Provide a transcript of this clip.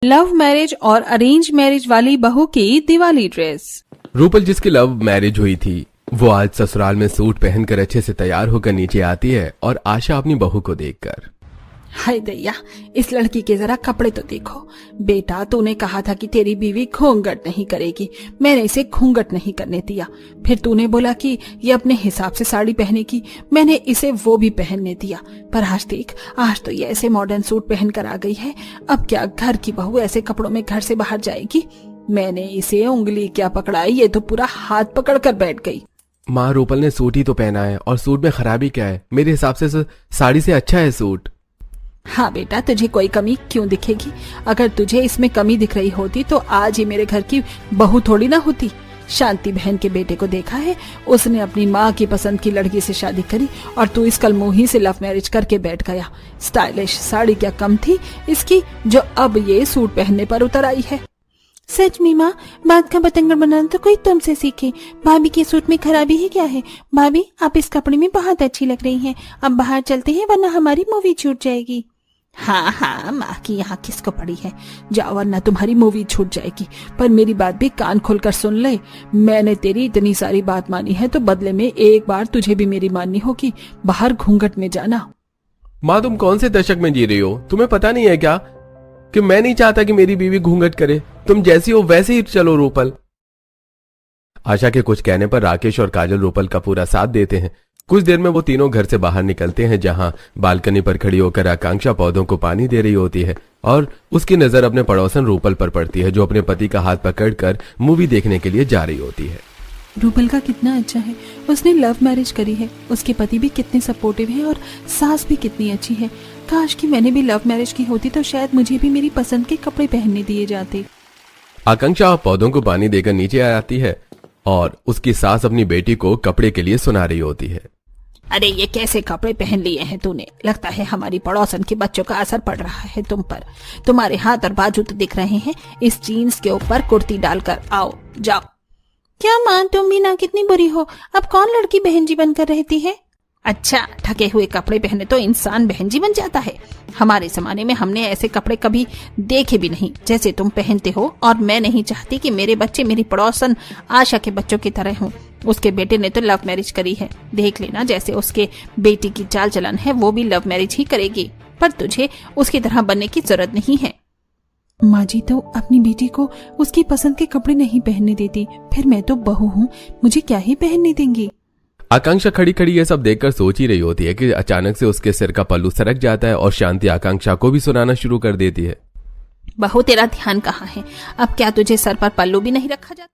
Love marriage और arrange marriage वाली बहू की दिवाली ड्रेस। रूपल जिसकी लव मैरिज हुई थी वो आज ससुराल में सूट पहनकर अच्छे से तैयार होकर नीचे आती है और आशा अपनी बहू को देखकर, हाय दैया, इस लड़की के जरा कपड़े तो देखो। बेटा, तूने कहा था कि तेरी बीवी घूंघट नहीं करेगी, मैंने इसे घूंघट नहीं करने दिया। फिर तूने बोला कि ये अपने हिसाब से साड़ी पहनेगी, मैंने इसे वो भी पहनने दिया। पर आज देख, आज तो ये ऐसे मॉडर्न सूट पहन कर आ गई है। अब क्या घर की बहू ऐसे कपड़ों में घर से बाहर जाएगी? मैंने इसे उंगली क्या पकड़ाई, ये तो पूरा हाथ पकड़ कर बैठ गई। माँ, रूपल ने सूट ही तो पहना है और सूट में खराबी क्या है? मेरे हिसाब से साड़ी से अच्छा है सूट। हाँ बेटा, तुझे कोई कमी क्यों दिखेगी? अगर तुझे इसमें कमी दिख रही होती तो आज ही मेरे घर की बहू थोड़ी ना होती। शांति बहन के बेटे को देखा है, उसने अपनी माँ की पसंद की लड़की से शादी करी और तू इस कलमुही से लव मैरिज करके बैठ गया। स्टाइलिश साड़ी क्या कम थी इसकी, जो अब ये सूट पहनने पर उतर आई है। सच में माँ, बात का बतंगड़ बनाना तो कोई तुमसे सीखे। भाभी के सूट में खराबी ही क्या है? भाभी, आप इस कपड़े में बहुत अच्छी लग रही हैं। अब बाहर चलते हैं वरना हमारी मूवी छूट जाएगी। हाँ हाँ, माँ की यहाँ किसको पड़ी है? जाओ वरना तुम्हारी मूवी छूट जाएगी। पर मेरी बात भी कान खोलकर सुन ले। मैंने तेरी इतनी सारी बात मानी है तो बदले में एक बार तुझे भी मेरी माननी होगी। बाहर घूंघट में जाना। माँ, तुम कौन से दशक में जी रही हो? तुम्हें पता नहीं है क्या कि मैं नहीं चाहता कि मेरी बीवी घूंघट करे। तुम जैसी हो वैसे ही चलो रूपल। आशा के कुछ कहने पर राकेश और काजल रूपल का पूरा साथ देते हैं। कुछ देर में वो तीनों घर से बाहर निकलते हैं, जहां बालकनी पर खड़ी होकर आकांक्षा पौधों को पानी दे रही होती है और उसकी नजर अपने पड़ोसन रूपल पर पड़ती है, जो अपने पति का हाथ पकड़कर मूवी देखने के लिए जा रही होती है। रूपल का कितना अच्छा है, उसने लव मैरिज करी है। उसके पति भी कितने सपोर्टिव हैं और सास भी कितनी अच्छी है। काश कि मैंने भी लव मैरिज की होती तो शायद मुझे भी मेरी पसंद के कपड़े पहनने दिए जाते। आकांक्षा पौधों को पानी देकर नीचे आ जाती है और उसकी सास अपनी बेटी को कपड़े के लिए सुना रही होती है। अरे ये कैसे कपड़े पहन लिए हैं तूने? लगता है हमारी पड़ोसन के बच्चों का असर पड़ रहा है तुम पर। तुम्हारे हाथ और बाजू तो दिख रहे हैं, इस जीन्स के ऊपर कुर्ती डालकर आओ, जाओ। क्या माँ, तुम भी ना कितनी बुरी हो? अब कौन लड़की बहनजी बनकर रहती है? अच्छा, ढके हुए कपड़े पहने तो इंसान बहनजी बन जाता है? हमारे जमाने में हमने ऐसे कपड़े कभी देखे भी नहीं जैसे तुम पहनते हो। और मैं नहीं चाहती कि मेरे बच्चे मेरी पड़ोसन आशा के बच्चों की तरह हों। उसके बेटे ने तो लव मैरिज करी है, देख लेना जैसे उसके बेटी की चाल चलन है वो भी लव मैरिज ही करेगी। पर तुझे उसकी तरह बनने की जरूरत नहीं है। माँ जी तो अपनी बेटी को उसकी पसंद के कपड़े नहीं पहनने देती, फिर मैं तो बहू हूँ, मुझे क्या ही पहनने देंगी? आकांक्षा खड़ी खड़ी ये सब देखकर सोच ही रही होती है कि अचानक से उसके सिर का पल्लू सरक जाता है और शांति आकांक्षा को भी सुनाना शुरू कर देती है। बहू, तेरा ध्यान कहाँ है? अब क्या तुझे सर पर पल्लू भी नहीं रखा जाता?